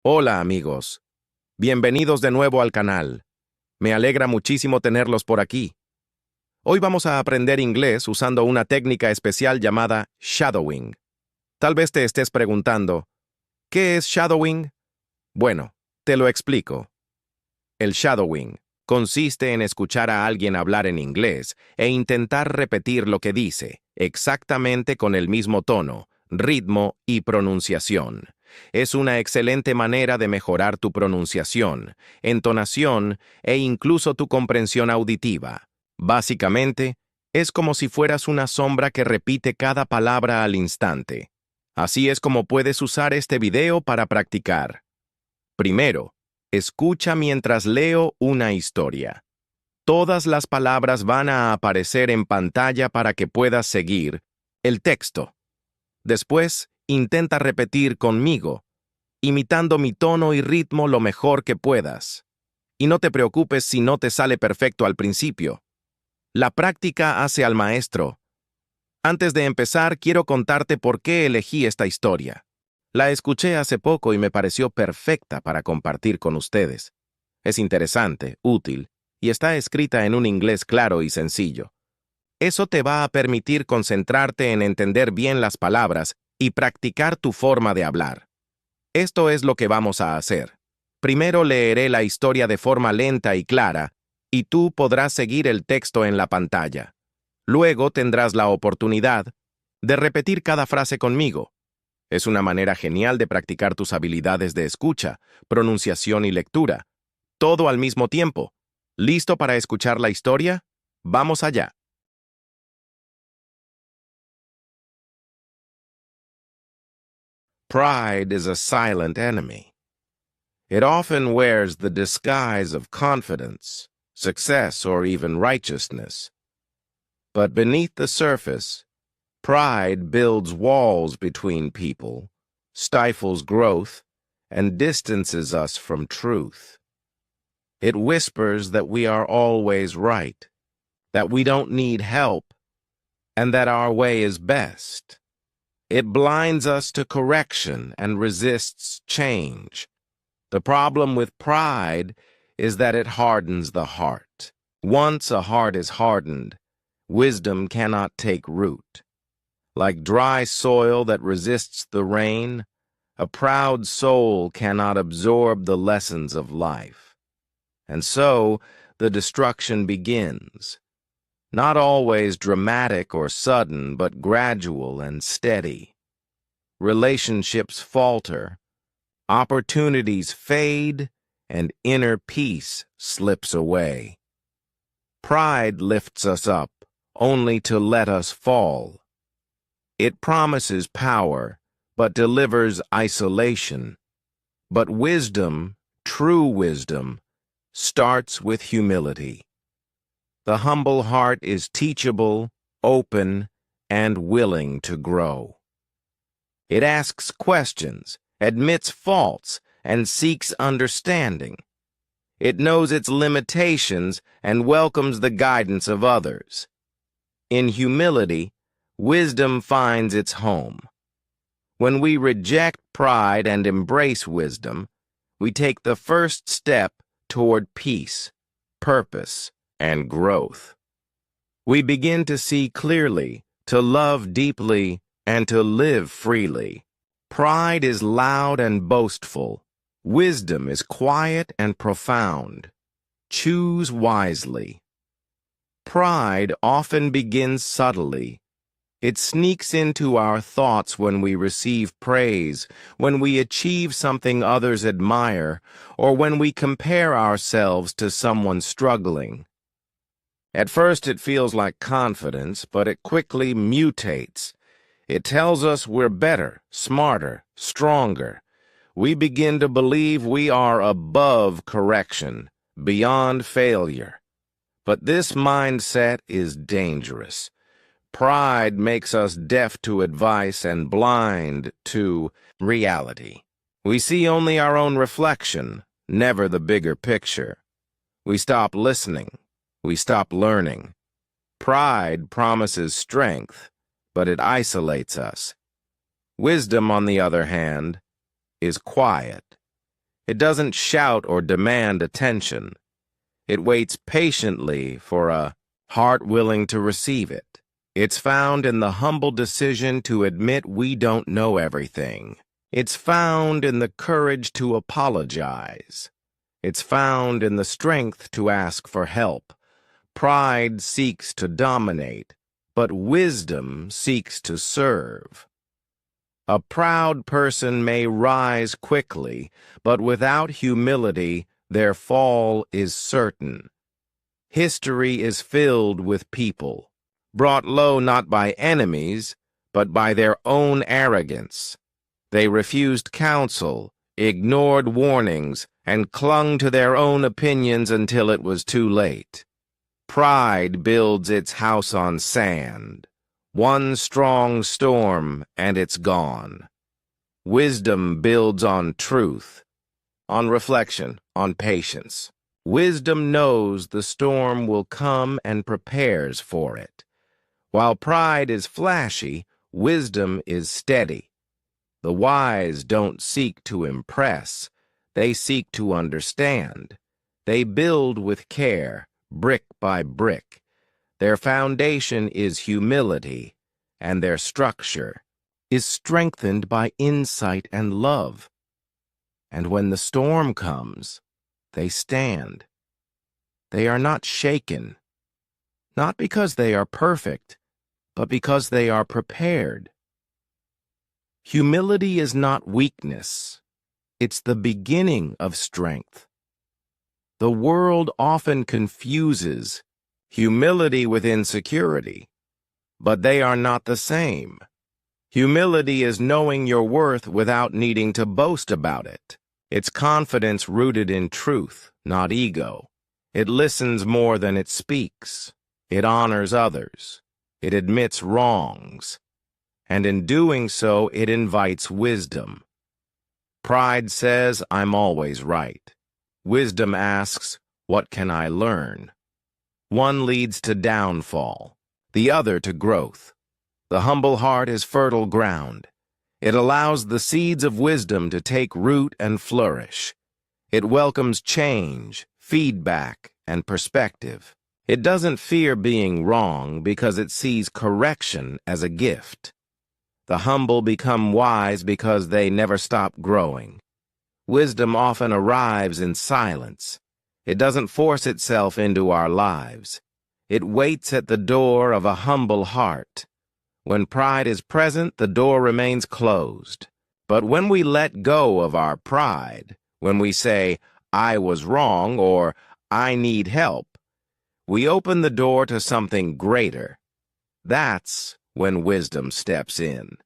Hola amigos, bienvenidos de nuevo al canal. Me alegra muchísimo tenerlos por aquí. Hoy vamos a aprender inglés usando una técnica especial llamada shadowing. Tal vez te estés preguntando, ¿qué es shadowing? Bueno, te lo explico. El shadowing consiste en escuchar a alguien hablar en inglés e intentar repetir lo que dice, exactamente con el mismo tono, ritmo y pronunciación. Es una excelente manera de mejorar tu pronunciación, entonación e incluso tu comprensión auditiva. Básicamente, es como si fueras una sombra que repite cada palabra al instante. Así es como puedes usar este video para practicar. Primero, escucha mientras leo una historia. Todas las palabras van a aparecer en pantalla para que puedas seguir el texto. Después, intenta repetir conmigo, imitando mi tono y ritmo lo mejor que puedas. Y no te preocupes si no te sale perfecto al principio. La práctica hace al maestro. Antes de empezar, quiero contarte por qué elegí esta historia. La escuché hace poco y me pareció perfecta para compartir con ustedes. Es interesante, útil, y está escrita en un inglés claro y sencillo. Eso te va a permitir concentrarte en entender bien las palabras y practicar tu forma de hablar. Esto es lo que vamos a hacer. Primero leeré la historia de forma lenta y clara, y tú podrás seguir el texto en la pantalla. Luego tendrás la oportunidad de repetir cada frase conmigo. Es una manera genial de practicar tus habilidades de escucha, pronunciación y lectura, todo al mismo tiempo. ¿Listo para escuchar la historia? Vamos allá. Pride is a silent enemy. It often wears the disguise of confidence, success, or even righteousness. But beneath the surface, pride builds walls between people, stifles growth, and distances us from truth. It whispers that we are always right, that we don't need help, and that our way is best. It blinds us to correction and resists change. The problem with pride is that it hardens the heart. Once a heart is hardened, wisdom cannot take root. Like dry soil that resists the rain, a proud soul cannot absorb the lessons of life. And so, the destruction begins. Not always dramatic or sudden, but gradual and steady. Relationships falter, opportunities fade, and inner peace slips away. Pride lifts us up, only to let us fall. It promises power, but delivers isolation. But wisdom, true wisdom, starts with humility. The humble heart is teachable, open, and willing to grow. It asks questions, admits faults, and seeks understanding. It knows its limitations and welcomes the guidance of others. In humility, wisdom finds its home. When we reject pride and embrace wisdom, we take the first step toward peace, purpose, and growth. We begin to see clearly, to love deeply, and to live freely. Pride is loud and boastful. Wisdom is quiet and profound. Choose wisely. Pride often begins subtly. It sneaks into our thoughts when we receive praise, when we achieve something others admire, or when we compare ourselves to someone struggling. At first it feels like confidence, but it quickly mutates. It tells us we're better, smarter, stronger. We begin to believe we are above correction, beyond failure. But this mindset is dangerous. Pride makes us deaf to advice and blind to reality. We see only our own reflection, never the bigger picture. We stop listening. We stop learning. Pride promises strength, but it isolates us. Wisdom, on the other hand, is quiet. It doesn't shout or demand attention. It waits patiently for a heart willing to receive it. It's found in the humble decision to admit we don't know everything. It's found in the courage to apologize. It's found in the strength to ask for help. Pride seeks to dominate, but wisdom seeks to serve. A proud person may rise quickly, but without humility, their fall is certain. History is filled with people, brought low not by enemies, but by their own arrogance. They refused counsel, ignored warnings, and clung to their own opinions until it was too late. Pride builds its house on sand. One strong storm, and it's gone. Wisdom builds on truth, on reflection, on patience. Wisdom knows the storm will come and prepares for it. While pride is flashy, wisdom is steady. The wise don't seek to impress, they seek to understand. They build with care, brick by brick. Their foundation is humility, and their structure is strengthened by insight and love. And when the storm comes, they stand. They are not shaken, not because they are perfect, but because they are prepared. Humility is not weakness. It's the beginning of strength. The world often confuses humility with insecurity, but they are not the same. Humility is knowing your worth without needing to boast about it. It's confidence rooted in truth, not ego. It listens more than it speaks. It honors others. It admits wrongs. And in doing so, it invites wisdom. Pride says, I'm always right. Wisdom asks, what can I learn? One leads to downfall, the other to growth. The humble heart is fertile ground. It allows the seeds of wisdom to take root and flourish. It welcomes change, feedback, and perspective. It doesn't fear being wrong because it sees correction as a gift. The humble become wise because they never stop growing. Wisdom often arrives in silence. It doesn't force itself into our lives. It waits at the door of a humble heart. When pride is present, the door remains closed. But when we let go of our pride, when we say, I was wrong or I need help, we open the door to something greater. That's when wisdom steps in.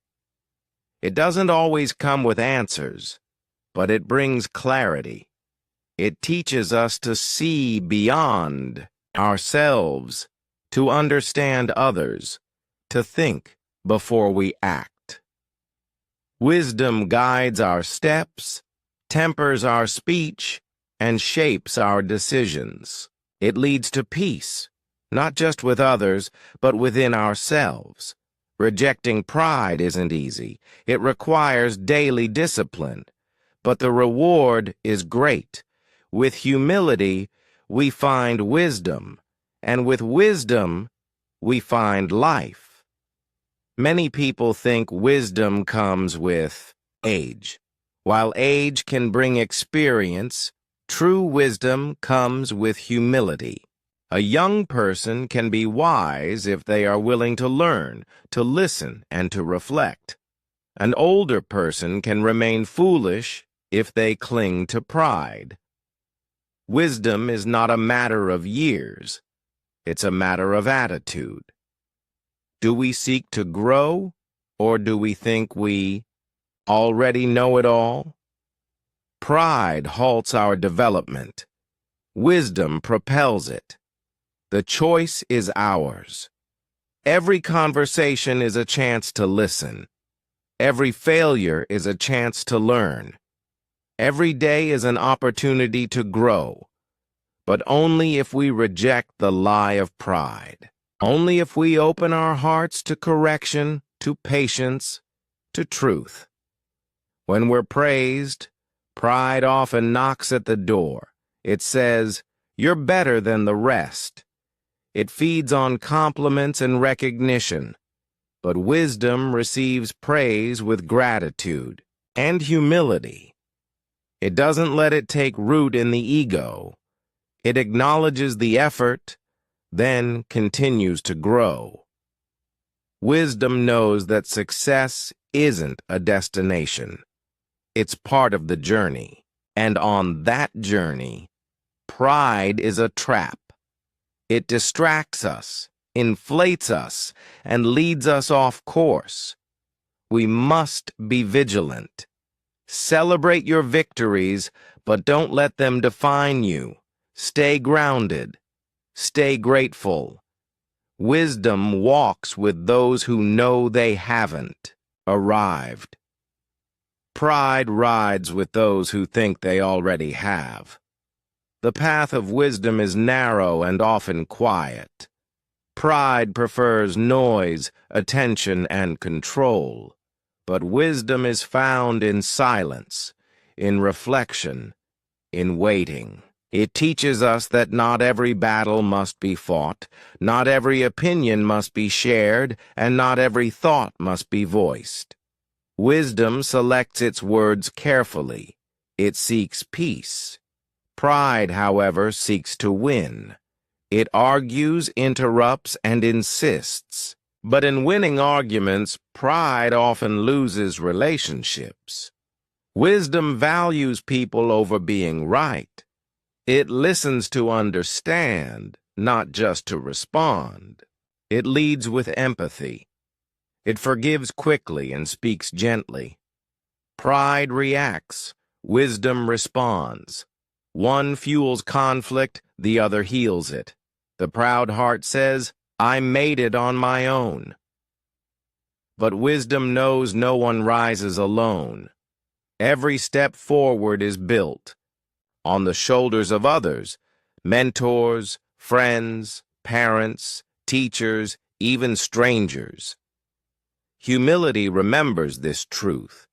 It doesn't always come with answers, but it brings clarity. It teaches us to see beyond ourselves, to understand others, to think before we act. Wisdom guides our steps, tempers our speech, and shapes our decisions. It leads to peace, not just with others, but within ourselves. Rejecting pride isn't easy. It requires daily discipline. But the reward is great. With humility, we find wisdom, and with wisdom, we find life. Many people think wisdom comes with age. While age can bring experience, true wisdom comes with humility. A young person can be wise if they are willing to learn, to listen, and to reflect. An older person can remain foolish if they cling to pride. Wisdom is not a matter of years. It's a matter of attitude. Do we seek to grow, or do we think we already know it all? Pride halts our development. Wisdom propels it. The choice is ours. Every conversation is a chance to listen. Every failure is a chance to learn. Every day is an opportunity to grow. But only if we reject the lie of pride. Only if we open our hearts to correction, to patience, to truth. When we're praised, Pride often knocks at the door. It says, "You're better than the rest." It feeds on compliments and recognition. But wisdom receives praise with gratitude and humility. It doesn't let it take root in the ego. It acknowledges the effort, then continues to grow. Wisdom knows that success isn't a destination. It's part of the journey. And on that journey, pride is a trap. It distracts us, inflates us, and leads us off course. We must be vigilant. Celebrate your victories, but don't let them define you. Stay grounded. Stay grateful. Wisdom walks with those who know they haven't arrived. Pride rides with those who think they already have. The path of wisdom is narrow and often quiet. Pride prefers noise, attention, and control. But wisdom is found in silence, in reflection, in waiting. It teaches us that not every battle must be fought, not every opinion must be shared, and not every thought must be voiced. Wisdom selects its words carefully. It seeks peace. Pride, however, seeks to win. It argues, interrupts, and insists. But in winning arguments, pride often loses relationships. Wisdom values people over being right. It listens to understand, not just to respond. It leads with empathy. It forgives quickly and speaks gently. Pride reacts. Wisdom responds. One fuels conflict, the other heals it. The proud heart says, "I made it on my own." But wisdom knows no one rises alone. Every step forward is built on the shoulders of others, mentors, friends, parents, teachers, even strangers. Humility remembers this truth.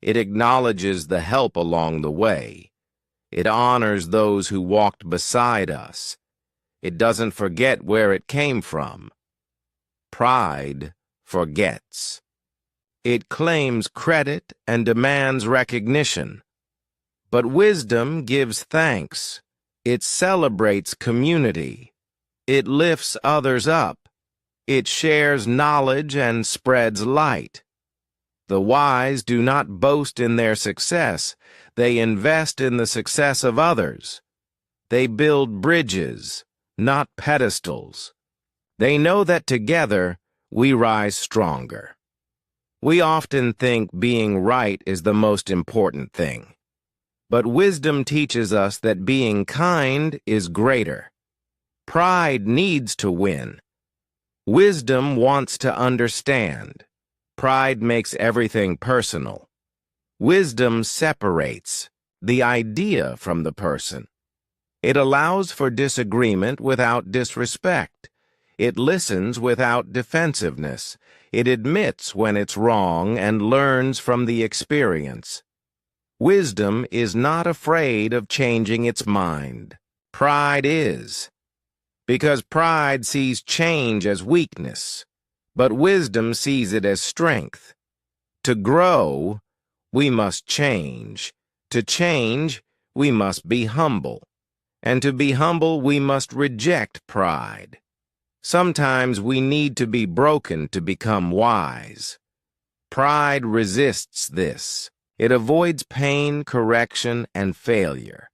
It acknowledges the help along the way. It honors those who walked beside us. It doesn't forget where it came from. Pride forgets. It claims credit and demands recognition. But wisdom gives thanks. It celebrates community. It lifts others up. It shares knowledge and spreads light. The wise do not boast in their success. They invest in the success of others. They build bridges, not pedestals. They know that together we rise stronger. We often think being right is the most important thing. But wisdom teaches us that being kind is greater. Pride needs to win. Wisdom wants to understand. Pride makes everything personal. Wisdom separates the idea from the person. It allows for disagreement without disrespect. It listens without defensiveness. It admits when it's wrong and learns from the experience. Wisdom is not afraid of changing its mind. Pride is. Because pride sees change as weakness, but wisdom sees it as strength. To grow, we must change. To change, we must be humble. And to be humble, we must reject pride. Sometimes we need to be broken to become wise. Pride resists this. It avoids pain, correction, and failure.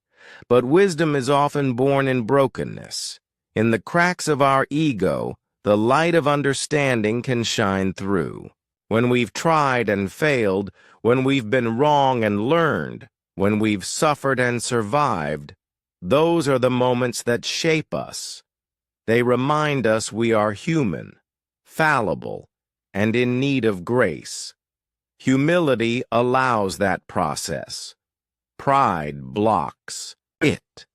But wisdom is often born in brokenness. In the cracks of our ego, the light of understanding can shine through. When we've tried and failed, when we've been wrong and learned, when we've suffered and survived, those are the moments that shape us. They remind us we are human, fallible, and in need of grace. Humility allows that process. Pride blocks it.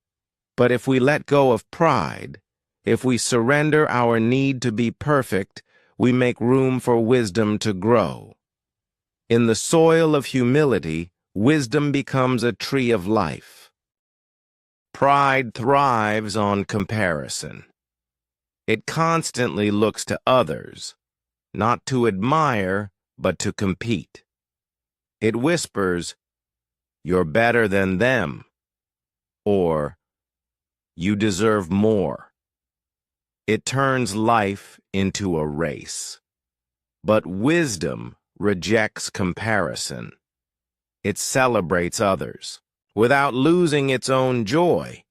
But if we let go of pride, if we surrender our need to be perfect, we make room for wisdom to grow. In the soil of humility, wisdom becomes a tree of life. Pride thrives on comparison. It constantly looks to others, not to admire, but to compete. It whispers, "You're better than them," or "You deserve more." It turns life into a race. But wisdom rejects comparison. It celebrates others without losing its own joy.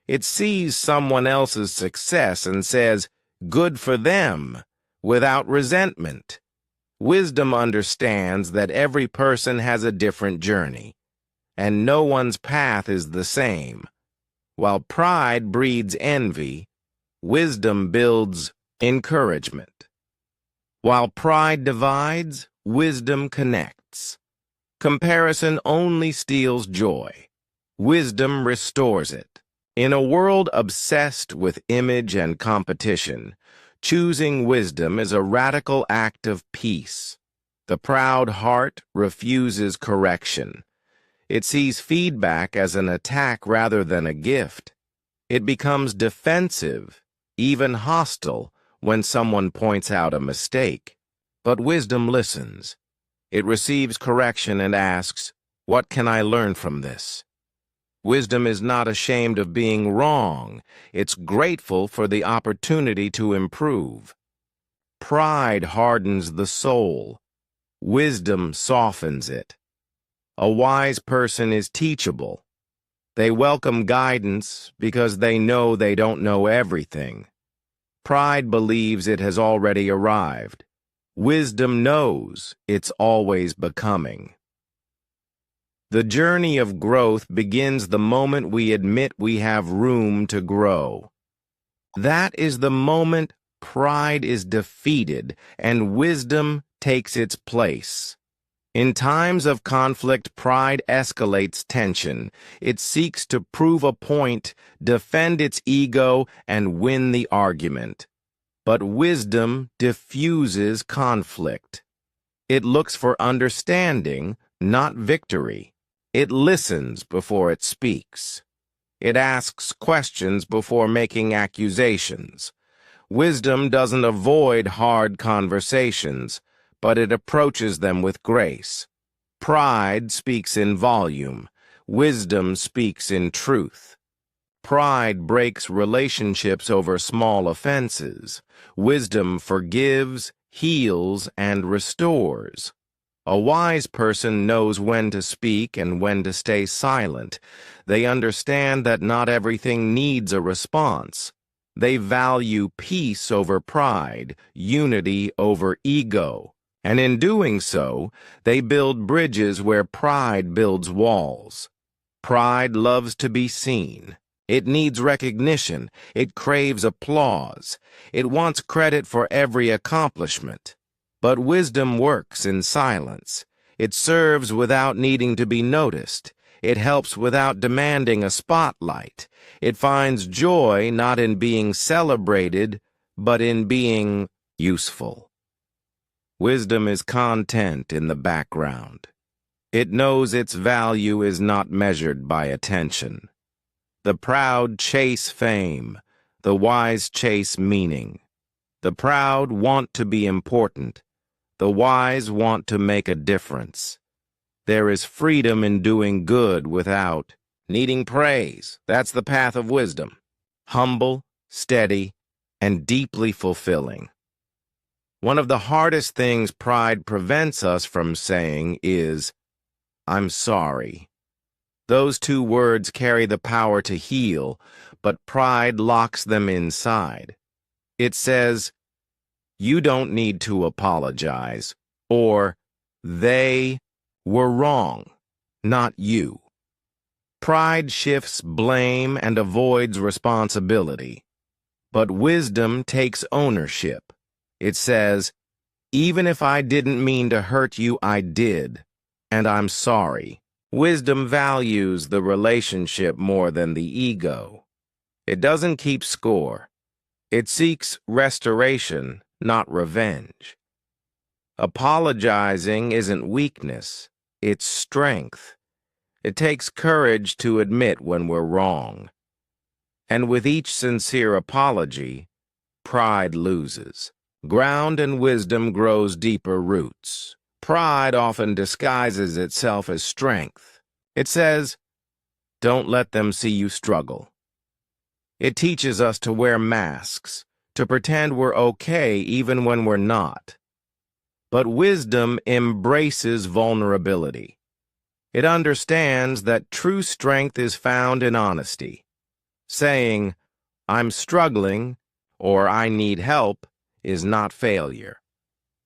It sees someone else's success and says, "Good for them," without resentment. Wisdom understands that every person has a different journey, and no one's path is the same. While pride breeds envy, wisdom builds encouragement. While pride divides, wisdom connects. Comparison only steals joy. Wisdom restores it. In a world obsessed with image and competition, choosing wisdom is a radical act of peace. The proud heart refuses correction. It sees feedback as an attack rather than a gift. It becomes defensive, even hostile, when someone points out a mistake. But wisdom listens. It receives correction and asks, "What can I learn from this?" Wisdom is not ashamed of being wrong. It's grateful for the opportunity to improve. Pride hardens the soul. Wisdom softens it. A wise person is teachable. They welcome guidance because they know they don't know everything. Pride believes it has already arrived. Wisdom knows it's always becoming. The journey of growth begins the moment we admit we have room to grow. That is the moment pride is defeated and wisdom takes its place. In times of conflict, pride escalates tension. It seeks to prove a point, defend its ego, and win the argument. But wisdom diffuses conflict. It looks for understanding, not victory. It listens before it speaks. It asks questions before making accusations. Wisdom doesn't avoid hard conversations, but it approaches them with grace. Pride speaks in volume. Wisdom speaks in truth. Pride breaks relationships over small offenses. Wisdom forgives, heals, and restores. A wise person knows when to speak and when to stay silent. They understand that not everything needs a response. They value peace over pride, unity over ego. And in doing so, they build bridges where pride builds walls. Pride loves to be seen. It needs recognition. It craves applause. It wants credit for every accomplishment. But wisdom works in silence. It serves without needing to be noticed. It helps without demanding a spotlight. It finds joy not in being celebrated, but in being useful. Wisdom is content in the background. It knows its value is not measured by attention. The proud chase fame. The wise chase meaning. The proud want to be important. The wise want to make a difference. There is freedom in doing good without needing praise. That's the path of wisdom. Humble, steady, and deeply fulfilling. One of the hardest things pride prevents us from saying is, "I'm sorry." Those two words carry the power to heal, but pride locks them inside. It says, "You don't need to apologize," or "They were wrong, not you." Pride shifts blame and avoids responsibility. But wisdom takes ownership. It says, "Even if I didn't mean to hurt you, I did, and I'm sorry." Wisdom values the relationship more than the ego. It doesn't keep score. It seeks restoration, not revenge. Apologizing isn't weakness, it's strength. It takes courage to admit when we're wrong. And with each sincere apology, pride loses ground and wisdom grows deeper roots. Pride often disguises itself as strength. It says, "Don't let them see you struggle." It teaches us to wear masks, to pretend we're okay even when we're not. But wisdom embraces vulnerability. It understands that true strength is found in honesty. Saying, "I'm struggling," or "I need help," is not failure.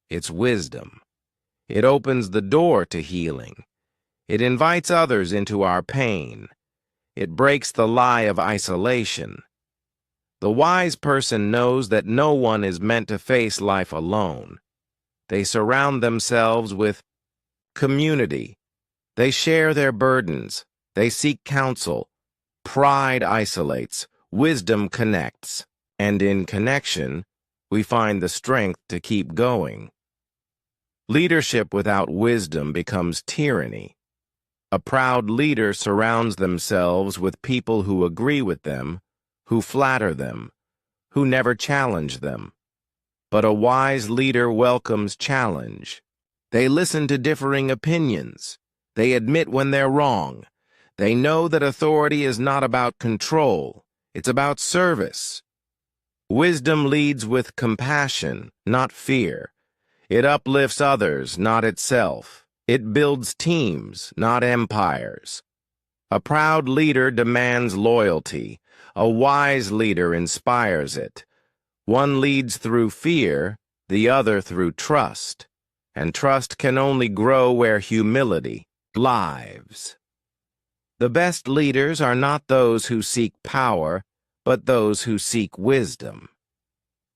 It's wisdom. It opens the door to healing. It invites others into our pain. It breaks the lie of isolation. The wise person knows that no one is meant to face life alone. They surround themselves with community. They share their burdens. They seek counsel. Pride isolates. Wisdom connects. And in connection, we find the strength to keep going. Leadership without wisdom becomes tyranny. A proud leader surrounds themselves with people who agree with them, who flatter them, who never challenge them. But a wise leader welcomes challenge. They listen to differing opinions. They admit when they're wrong. They know that authority is not about control. It's about service. Wisdom leads with compassion, not fear. It uplifts others, not itself. It builds teams, not empires. A proud leader demands loyalty. A wise leader inspires it. One leads through fear, the other through trust. And trust can only grow where humility lives. The best leaders are not those who seek power, but those who seek wisdom.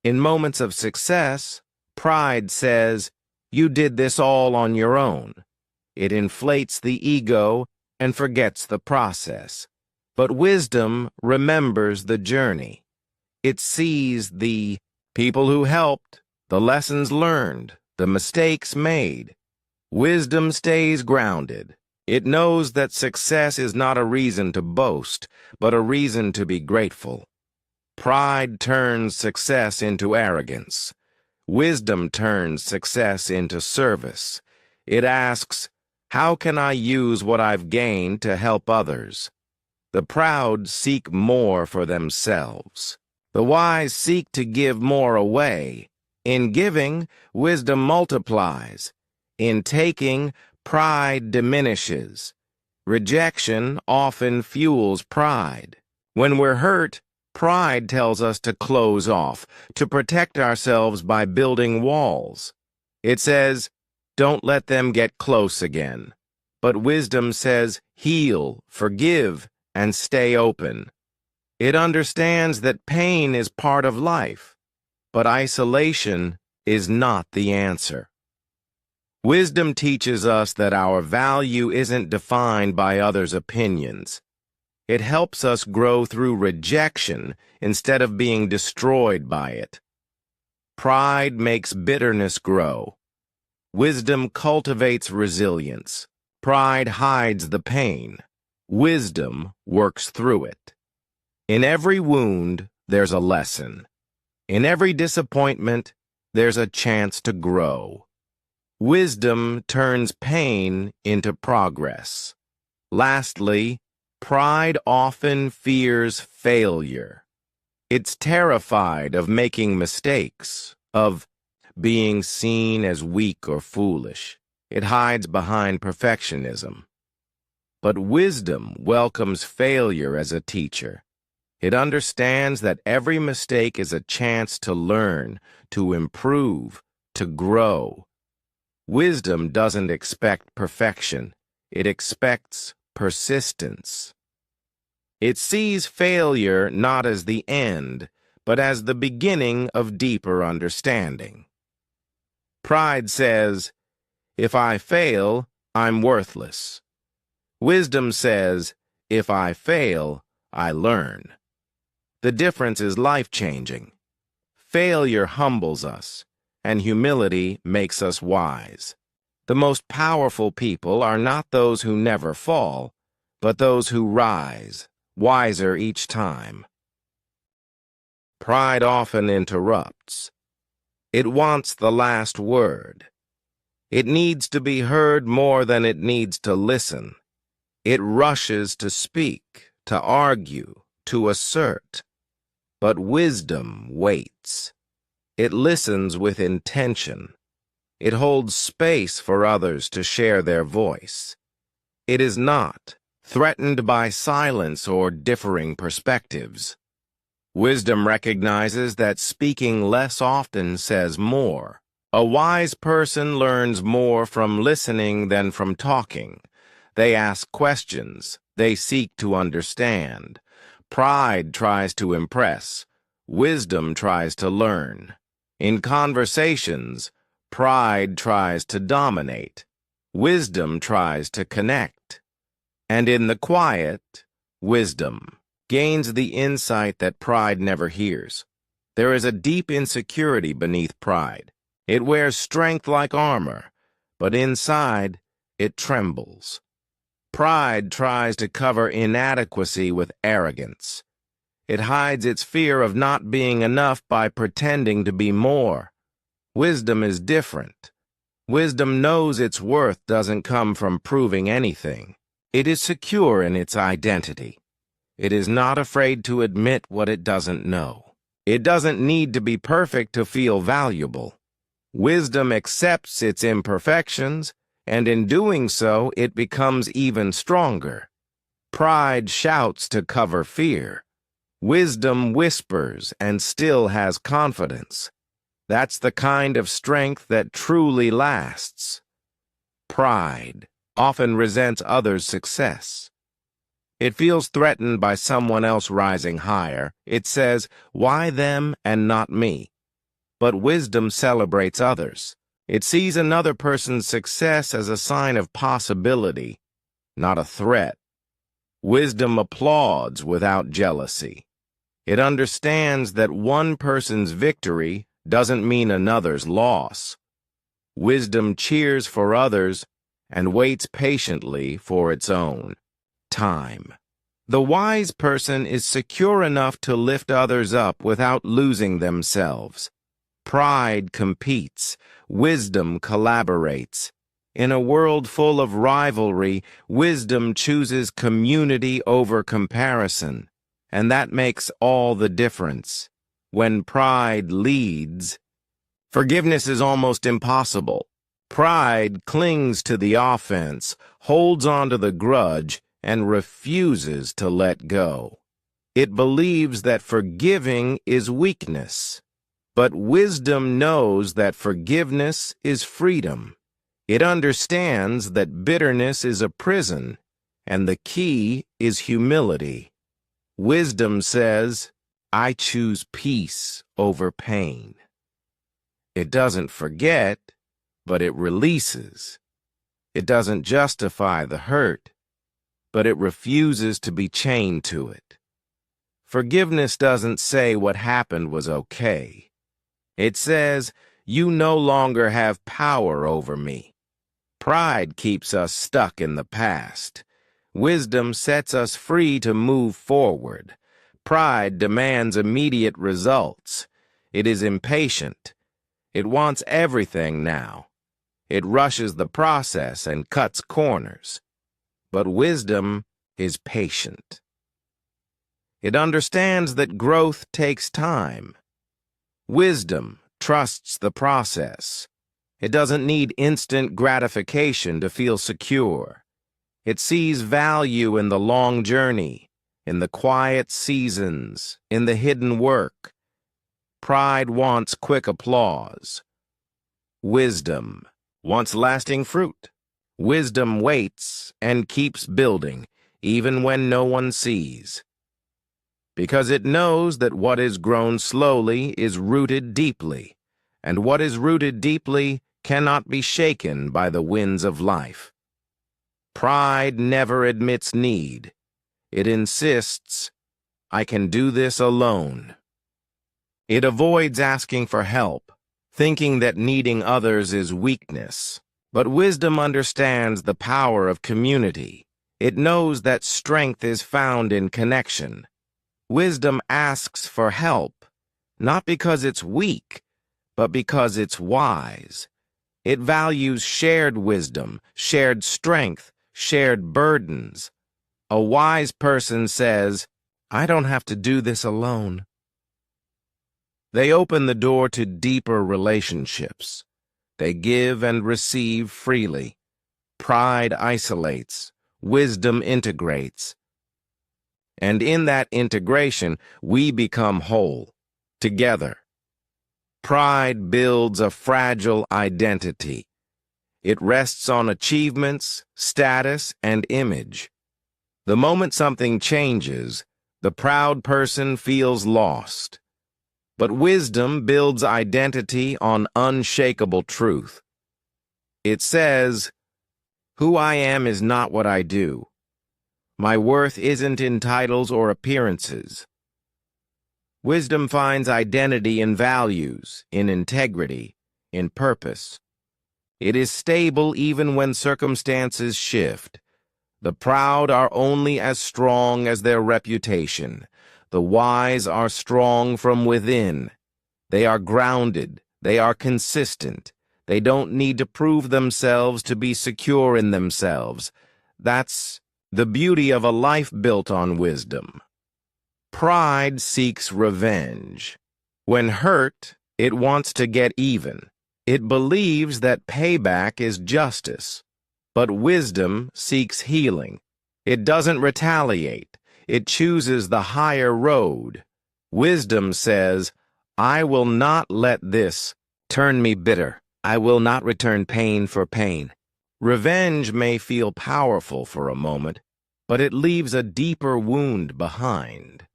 In moments of success, pride says, "You did this all on your own." It inflates the ego and forgets the process. But wisdom remembers the journey. It sees the people who helped, the lessons learned, the mistakes made. Wisdom stays grounded. It knows that success is not a reason to boast, but a reason to be grateful. Pride turns success into arrogance. Wisdom turns success into service. It asks, "How can I use what I've gained to help others?" The proud seek more for themselves. The wise seek to give more away. In giving, wisdom multiplies. In taking, pride diminishes. Rejection often fuels pride. When we're hurt, pride tells us to close off, to protect ourselves by building walls. It says, "Don't let them get close again." But wisdom says, "Heal, forgive, and stay open." It understands that pain is part of life, but isolation is not the answer. Wisdom teaches us that our value isn't defined by others' opinions. It helps us grow through rejection instead of being destroyed by it. Pride makes bitterness grow. Wisdom cultivates resilience. Pride hides the pain. Wisdom works through it. In every wound, there's a lesson. In every disappointment, there's a chance to grow. Wisdom turns pain into progress. Lastly, pride often fears failure. It's terrified of making mistakes, of being seen as weak or foolish. It hides behind perfectionism. But wisdom welcomes failure as a teacher. It understands that every mistake is a chance to learn, to improve, to grow. Wisdom doesn't expect perfection. It expects persistence. It sees failure not as the end, but as the beginning of deeper understanding. Pride says, "If I fail, I'm worthless." Wisdom says, "If I fail, I learn." The difference is life-changing. Failure humbles us, and humility makes us wise. The most powerful people are not those who never fall, but those who rise, wiser each time. Pride often interrupts. It wants the last word. It needs to be heard more than it needs to listen. It rushes to speak, to argue, to assert. But wisdom waits. It listens with intention. It holds space for others to share their voice. It is not threatened by silence or differing perspectives. Wisdom recognizes that speaking less often says more. A wise person learns more from listening than from talking. They ask questions. They seek to understand. Pride tries to impress. Wisdom tries to learn. In conversations, pride tries to dominate. Wisdom tries to connect. And in the quiet, wisdom gains the insight that pride never hears. There is a deep insecurity beneath pride. It wears strength like armor, but inside it trembles. Pride tries to cover inadequacy with arrogance. It hides its fear of not being enough by pretending to be more. Wisdom is different. Wisdom knows its worth doesn't come from proving anything. It is secure in its identity. It is not afraid to admit what it doesn't know. It doesn't need to be perfect to feel valuable. Wisdom accepts its imperfections, and in doing so, it becomes even stronger. Pride shouts to cover fear. Wisdom whispers and still has confidence. That's the kind of strength that truly lasts. Pride often resents others' success. It feels threatened by someone else rising higher. It says, "Why them and not me?" But wisdom celebrates others. It sees another person's success as a sign of possibility, not a threat. Wisdom applauds without jealousy. It understands that one person's victory doesn't mean another's loss. Wisdom cheers for others and waits patiently for its own time. The wise person is secure enough to lift others up without losing themselves. Pride competes. Wisdom collaborates. In a world full of rivalry, wisdom chooses community over comparison, and that makes all the difference. When pride leads, forgiveness is almost impossible. Pride clings to the offense, holds on to the grudge, and refuses to let go. It believes that forgiving is weakness. But wisdom knows that forgiveness is freedom. It understands that bitterness is a prison, and the key is humility. Wisdom says, "I choose peace over pain." It doesn't forget, but it releases. It doesn't justify the hurt, but it refuses to be chained to it. Forgiveness doesn't say what happened was okay. It says, "You no longer have power over me." Pride keeps us stuck in the past. Wisdom sets us free to move forward. Pride demands immediate results. It is impatient. It wants everything now. It rushes the process and cuts corners. But wisdom is patient. It understands that growth takes time. Wisdom trusts the process. It doesn't need instant gratification to feel secure. It sees value in the long journey, in the quiet seasons, in the hidden work. Pride wants quick applause. Wisdom wants lasting fruit. Wisdom waits and keeps building, even when no one sees. Because it knows that what is grown slowly is rooted deeply, and what is rooted deeply cannot be shaken by the winds of life. Pride never admits need. It insists, "I can do this alone." It avoids asking for help, thinking that needing others is weakness. But wisdom understands the power of community. It knows that strength is found in connection. Wisdom asks for help, not because it's weak, but because it's wise. It values shared wisdom, shared strength, shared burdens. A wise person says, "I don't have to do this alone." They open the door to deeper relationships. They give and receive freely. Pride isolates. Wisdom integrates. And in that integration, we become whole, together. Pride builds a fragile identity. It rests on achievements, status, and image. The moment something changes, the proud person feels lost. But wisdom builds identity on unshakable truth. It says, "Who I am is not what I do. My worth isn't in titles or appearances." Wisdom finds identity in values, in integrity, in purpose. It is stable even when circumstances shift. The proud are only as strong as their reputation. The wise are strong from within. They are grounded. They are consistent. They don't need to prove themselves to be secure in themselves. That's the beauty of a life built on wisdom. Pride seeks revenge. When hurt, it wants to get even. It believes that payback is justice. But wisdom seeks healing. It doesn't retaliate. It chooses the higher road. Wisdom says, "I will not let this turn me bitter. I will not return pain for pain." Revenge may feel powerful for a moment, but it leaves a deeper wound behind.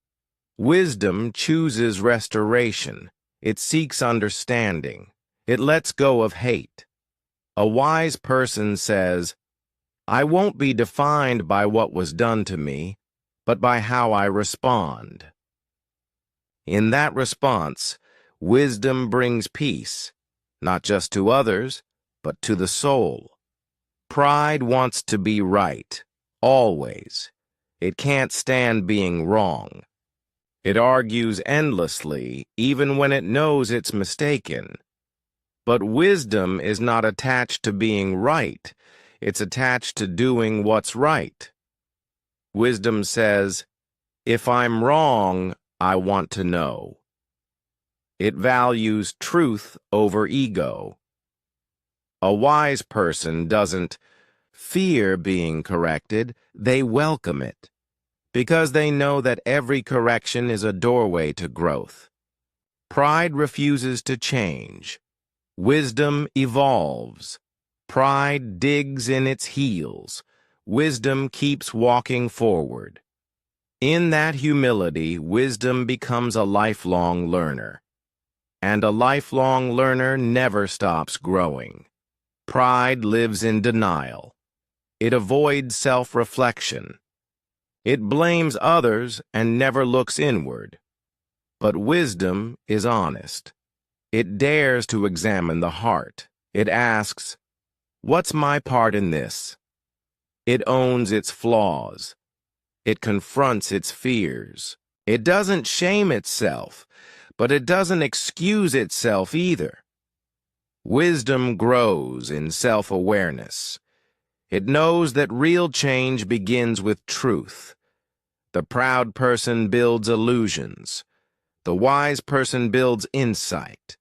Wisdom chooses restoration. It seeks understanding. It lets go of hate. A wise person says, "I won't be defined by what was done to me, but by how I respond." In that response, wisdom brings peace, not just to others, but to the soul. Pride wants to be right, always. It can't stand being wrong. It argues endlessly, even when it knows it's mistaken. But wisdom is not attached to being right. It's attached to doing what's right. Wisdom says, "If I'm wrong, I want to know." It values truth over ego. A wise person doesn't fear being corrected, they welcome it, because they know that every correction is a doorway to growth. Pride refuses to change. Wisdom evolves. Pride digs in its heels. Wisdom keeps walking forward. In that humility, wisdom becomes a lifelong learner. And a lifelong learner never stops growing. Pride lives in denial. It avoids self-reflection. It blames others and never looks inward. But wisdom is honest. It dares to examine the heart. It asks, "What's my part in this?" It owns its flaws. It confronts its fears. It doesn't shame itself, but it doesn't excuse itself either. Wisdom grows in self-awareness. It knows that real change begins with truth. The proud person builds illusions. The wise person builds insight.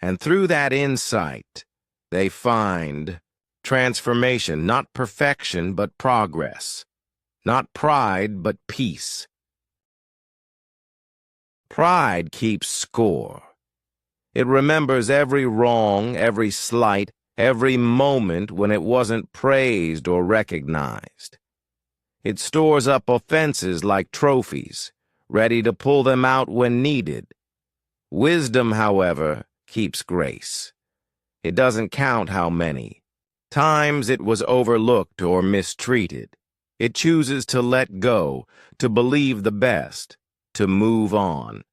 And through that insight, they find transformation, not perfection, but progress. Not pride, but peace. Pride keeps score. It remembers every wrong, every slight, every moment when it wasn't praised or recognized. It stores up offenses like trophies, ready to pull them out when needed. Wisdom, however, keeps grace. It doesn't count how many times it was overlooked or mistreated. It chooses to let go, to believe the best, to move on.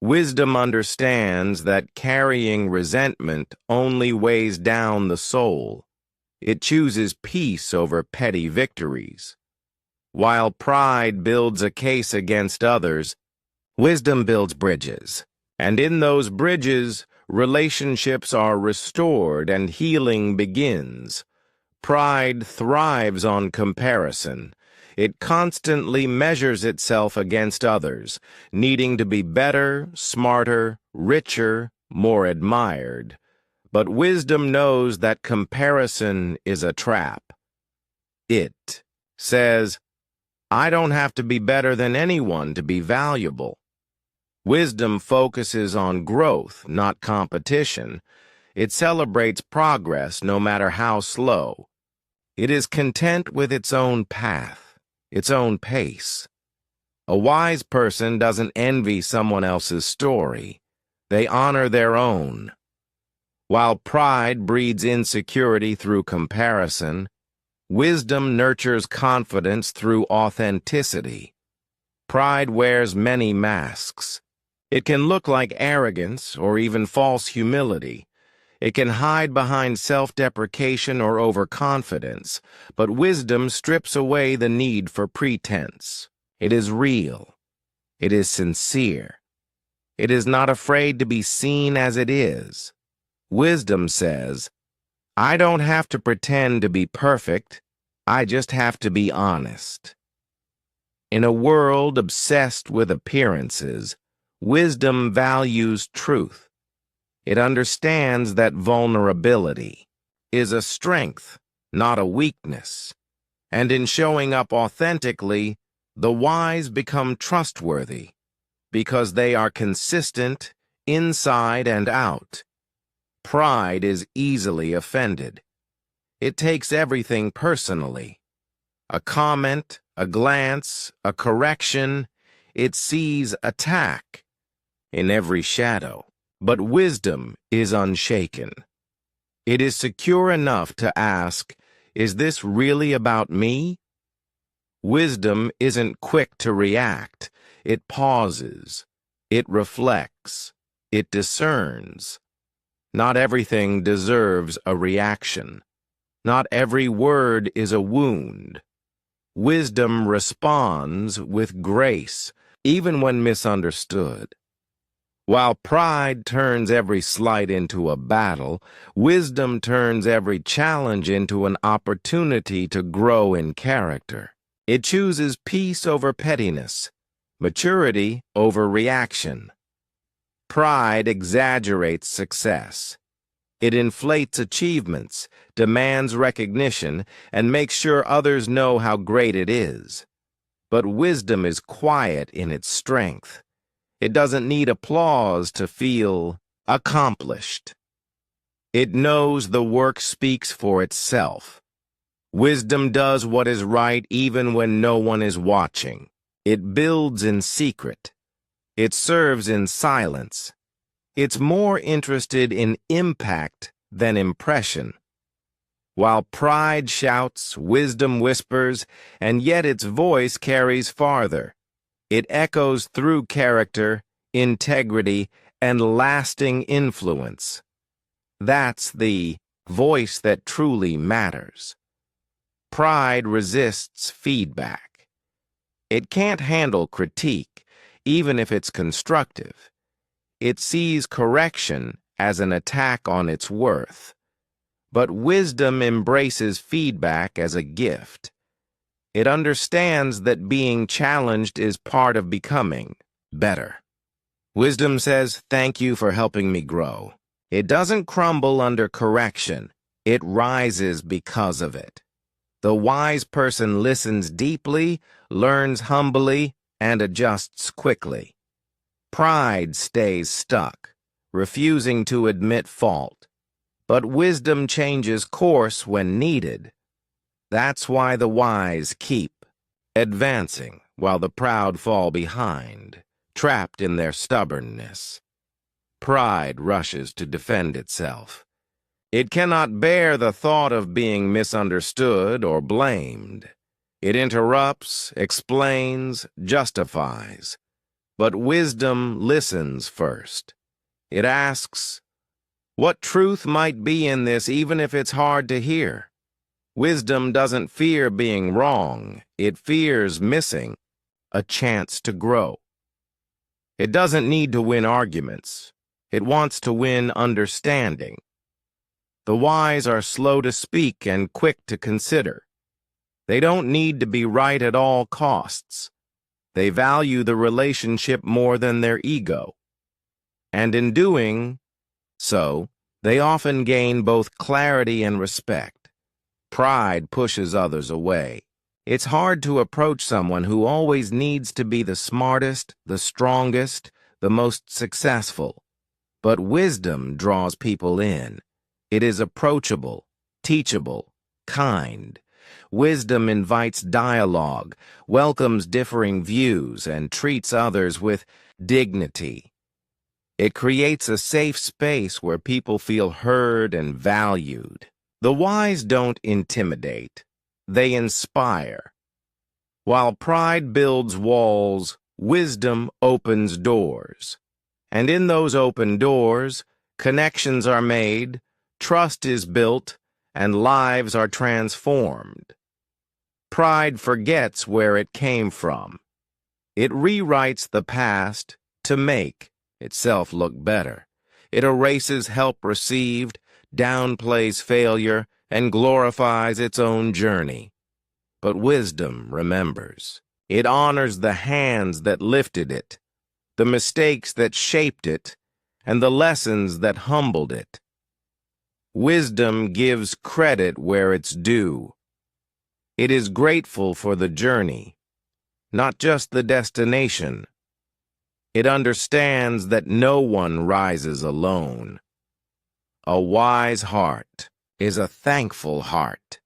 Wisdom understands that carrying resentment only weighs down the soul. It chooses peace over petty victories. While pride builds a case against others, wisdom builds bridges. And in those bridges, relationships are restored and healing begins. Pride thrives on comparison. It constantly measures itself against others, needing to be better, smarter, richer, more admired. But wisdom knows that comparison is a trap. It says, I don't have to be better than anyone to be valuable. Wisdom focuses on growth, not competition. It celebrates progress, no matter how slow. It is content with its own path, its own pace. A wise person doesn't envy someone else's story. They honor their own. While pride breeds insecurity through comparison, wisdom nurtures confidence through authenticity. Pride wears many masks. It can look like arrogance or even false humility. It can hide behind self-deprecation or overconfidence, but wisdom strips away the need for pretense. It is real. It is sincere. It is not afraid to be seen as it is. Wisdom says, I don't have to pretend to be perfect. I just have to be honest. In a world obsessed with appearances, wisdom values truth. It understands that vulnerability is a strength, not a weakness. And in showing up authentically, the wise become trustworthy because they are consistent inside and out. Pride is easily offended. It takes everything personally. A comment, a glance, a correction, it sees attack in every shadow. But wisdom is unshaken. It is secure enough to ask, is this really about me? Wisdom isn't quick to react. It pauses. It reflects. It discerns. Not everything deserves a reaction. Not every word is a wound. Wisdom responds with grace, even when misunderstood. While pride turns every slight into a battle, wisdom turns every challenge into an opportunity to grow in character. It chooses peace over pettiness, maturity over reaction. Pride exaggerates success. It inflates achievements, demands recognition, and makes sure others know how great it is. But wisdom is quiet in its strength. It doesn't need applause to feel accomplished. It knows the work speaks for itself. Wisdom does what is right even when no one is watching. It builds in secret. It serves in silence. It's more interested in impact than impression. While pride shouts, wisdom whispers, and yet its voice carries farther. It echoes through character, integrity, and lasting influence. That's the voice that truly matters. Pride resists feedback. It can't handle critique, even if it's constructive. It sees correction as an attack on its worth. But wisdom embraces feedback as a gift. It understands that being challenged is part of becoming better. Wisdom says, "Thank you for helping me grow." It doesn't crumble under correction. It rises because of it. The wise person listens deeply, learns humbly, and adjusts quickly. Pride stays stuck, refusing to admit fault. But wisdom changes course when needed. That's why the wise keep advancing while the proud fall behind, trapped in their stubbornness. Pride rushes to defend itself. It cannot bear the thought of being misunderstood or blamed. It interrupts, explains, justifies. But wisdom listens first. It asks, what truth might be in this even if it's hard to hear? Wisdom doesn't fear being wrong. It fears missing a chance to grow. It doesn't need to win arguments. It wants to win understanding. The wise are slow to speak and quick to consider. They don't need to be right at all costs. They value the relationship more than their ego. And in doing so, they often gain both clarity and respect. Pride pushes others away. It's hard to approach someone who always needs to be the smartest, the strongest, the most successful. But wisdom draws people in. It is approachable, teachable, kind. Wisdom invites dialogue, welcomes differing views, and treats others with dignity. It creates a safe space where people feel heard and valued. The wise don't intimidate. They inspire. While pride builds walls, wisdom opens doors. And in those open doors, connections are made, trust is built, and lives are transformed. Pride forgets where it came from. It rewrites the past to make itself look better. It erases help received, downplays failure, and glorifies its own journey. But wisdom remembers. It honors the hands that lifted it, the mistakes that shaped it, and the lessons that humbled it. Wisdom gives credit where it's due. It is grateful for the journey, not just the destination. It understands that no one rises alone. A wise heart is a thankful heart.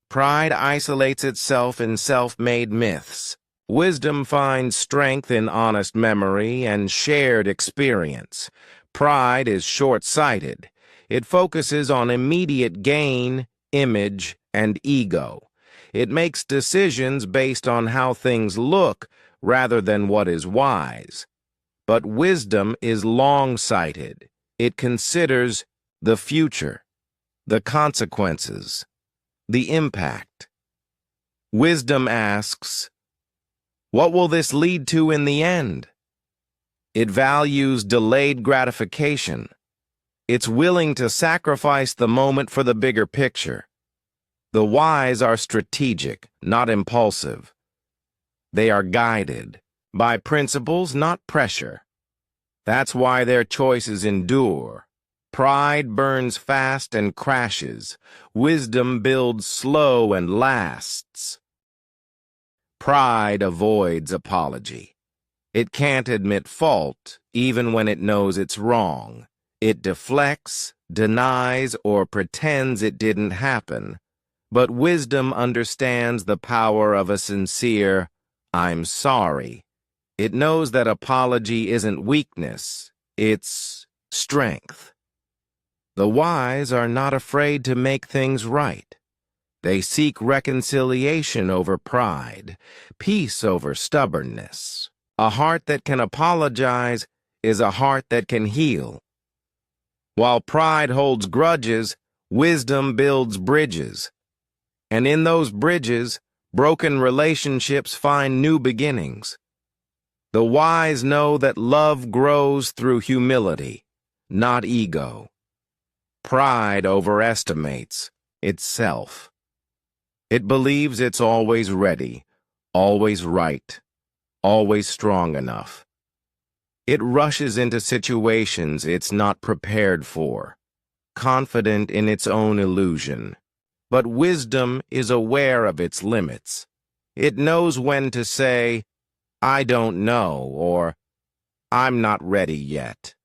Pride isolates itself in self-made myths. Wisdom finds strength in honest memory and shared experience. Pride is short-sighted. It focuses on immediate gain, image, and ego. It makes decisions based on how things look rather than what is wise. But wisdom is long-sighted. It considers the future, the consequences, the impact. Wisdom asks, what will this lead to in the end? It values delayed gratification. It's willing to sacrifice the moment for the bigger picture. The wise are strategic, not impulsive. They are guided by principles, not pressure. That's why their choices endure. Pride burns fast and crashes. Wisdom builds slow and lasts. Pride avoids apology. It can't admit fault, even when it knows it's wrong. It deflects, denies, or pretends it didn't happen. But wisdom understands the power of a sincere, "I'm sorry." It knows that apology isn't weakness, it's strength. The wise are not afraid to make things right. They seek reconciliation over pride, peace over stubbornness. A heart that can apologize is a heart that can heal. While pride holds grudges, wisdom builds bridges. And in those bridges, broken relationships find new beginnings. The wise know that love grows through humility, not ego. Pride overestimates itself. It believes it's always ready, always right, always strong enough. It rushes into situations it's not prepared for, confident in its own illusion. But wisdom is aware of its limits. It knows when to say, "I don't know," or "I'm not ready yet."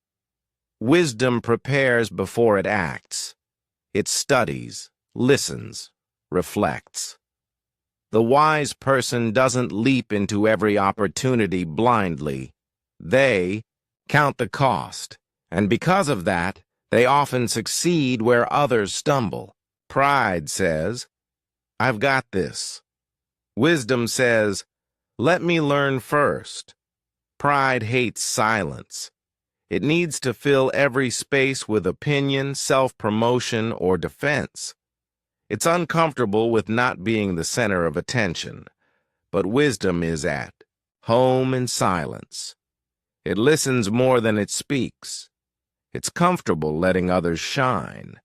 Wisdom prepares before it acts. It studies, listens, reflects. The wise person doesn't leap into every opportunity blindly. They count the cost, and because of that, they often succeed where others stumble. Pride says, "I've got this." Wisdom says, "Let me learn first." Pride hates silence. It needs to fill every space with opinion, self-promotion, or defense. It's uncomfortable with not being the center of attention, but wisdom is at home in silence. It listens more than it speaks. It's comfortable letting others shine.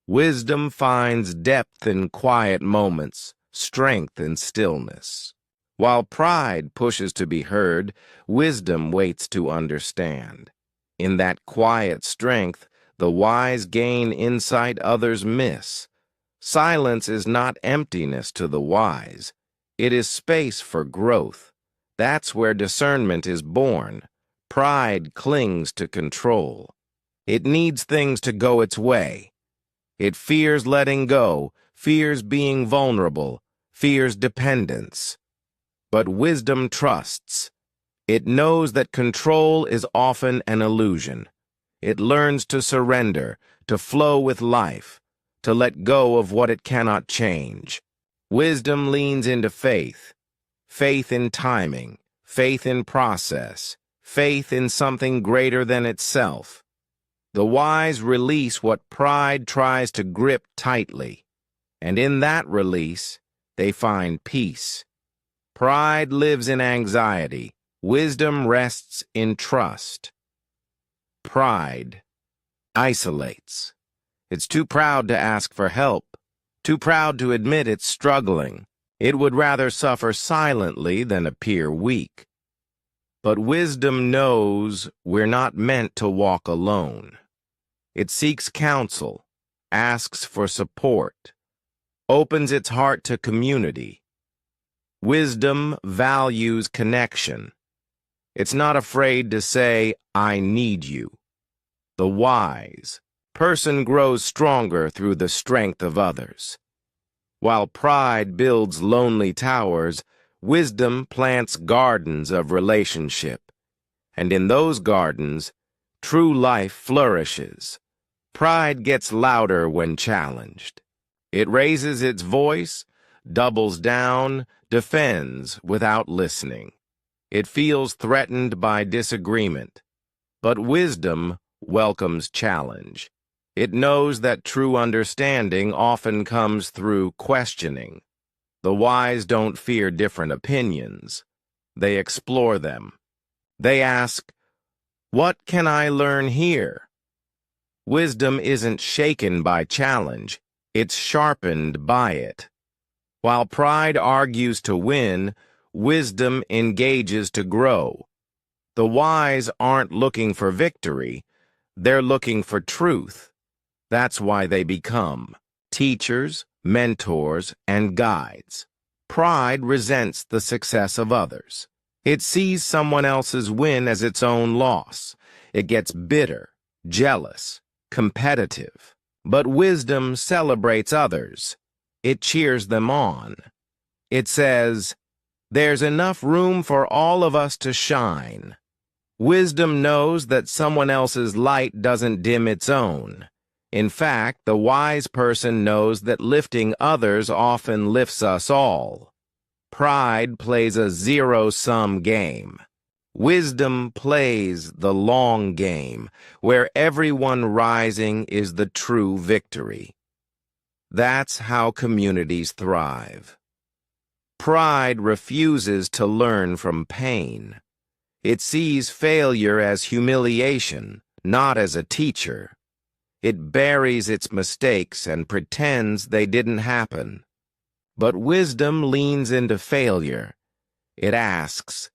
Wisdom finds depth in quiet moments, strength in stillness. While pride pushes to be heard, wisdom waits to understand. In that quiet strength, the wise gain insight others miss. Silence is not emptiness to the wise. It is space for growth. That's where discernment is born. Pride clings to control. It needs things to go its way. It fears letting go, fears being vulnerable, fears dependence. But wisdom trusts. It knows that control is often an illusion. It learns to surrender, to flow with life, to let go of what it cannot change. Wisdom leans into faith. Faith in timing, faith in process, faith in something greater than itself. The wise release what pride tries to grip tightly, and in that release, they find peace. Pride lives in anxiety. Wisdom rests in trust. Pride isolates. It's too proud to ask for help, too proud to admit it's struggling. It would rather suffer silently than appear weak. But wisdom knows we're not meant to walk alone. It seeks counsel, asks for support, opens its heart to community. Wisdom values connection. It's not afraid to say, "I need you." The wise person grows stronger through the strength of others. While pride builds lonely towers, wisdom plants gardens of relationship. And in those gardens, true life flourishes. Pride gets louder when challenged. It raises its voice, doubles down, defends without listening. It feels threatened by disagreement. But wisdom welcomes challenge. It knows that true understanding often comes through questioning. The wise don't fear different opinions. They explore them. They ask, "What can I learn here?" Wisdom isn't shaken by challenge. It's sharpened by it. While pride argues to win, wisdom engages to grow. The wise aren't looking for victory. They're looking for truth. That's why they become teachers, mentors, and guides. Pride resents the success of others. It sees someone else's win as its own loss. It gets bitter, jealous, competitive. But wisdom celebrates others. It cheers them on. It says, "There's enough room for all of us to shine." Wisdom knows that someone else's light doesn't dim its own. In fact, the wise person knows that lifting others often lifts us all. Pride plays a zero-sum game. Wisdom plays the long game, where everyone rising is the true victory. That's how communities thrive. Pride refuses to learn from pain. It sees failure as humiliation, not as a teacher. It buries its mistakes and pretends they didn't happen. But wisdom leans into failure. It asks,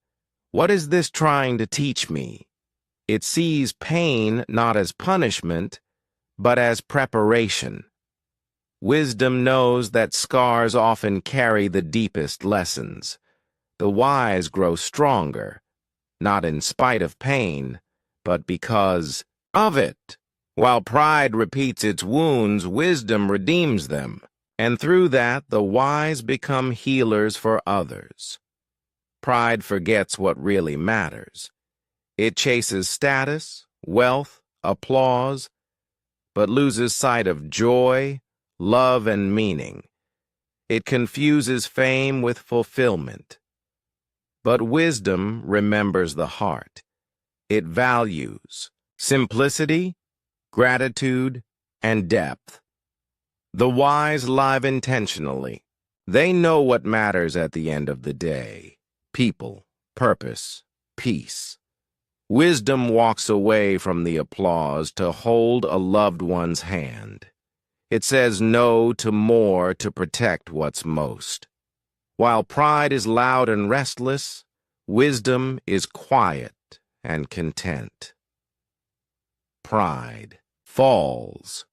"What is this trying to teach me?" It sees pain not as punishment, but as preparation. Wisdom knows that scars often carry the deepest lessons. The wise grow stronger, not in spite of pain, but because of it. While pride repeats its wounds, wisdom redeems them. And through that, the wise become healers for others. Pride forgets what really matters. It chases status, wealth, applause, but loses sight of joy, love, and meaning. It confuses fame with fulfillment. But wisdom remembers the heart. It values simplicity, gratitude, and depth. The wise live intentionally. They know what matters at the end of the day. People, purpose, peace. Wisdom walks away from the applause to hold a loved one's hand. It says no to more to protect what's most. While pride is loud and restless, wisdom is quiet and content. Pride falls.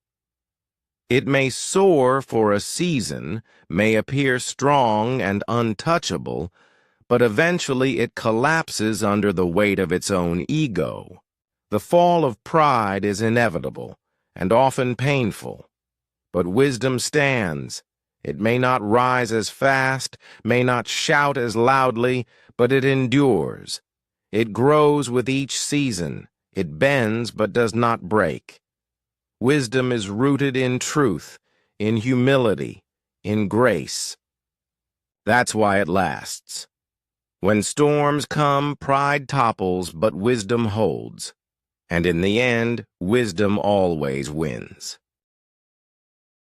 It may soar for a season, may appear strong and untouchable, but eventually it collapses under the weight of its own ego. The fall of pride is inevitable and often painful, but wisdom stands. It may not rise as fast, may not shout as loudly, but it endures. It grows with each season. It bends but does not break. Wisdom is rooted in truth, in humility, in grace. That's why it lasts. When storms come, pride topples, but wisdom holds. And in the end, wisdom always wins.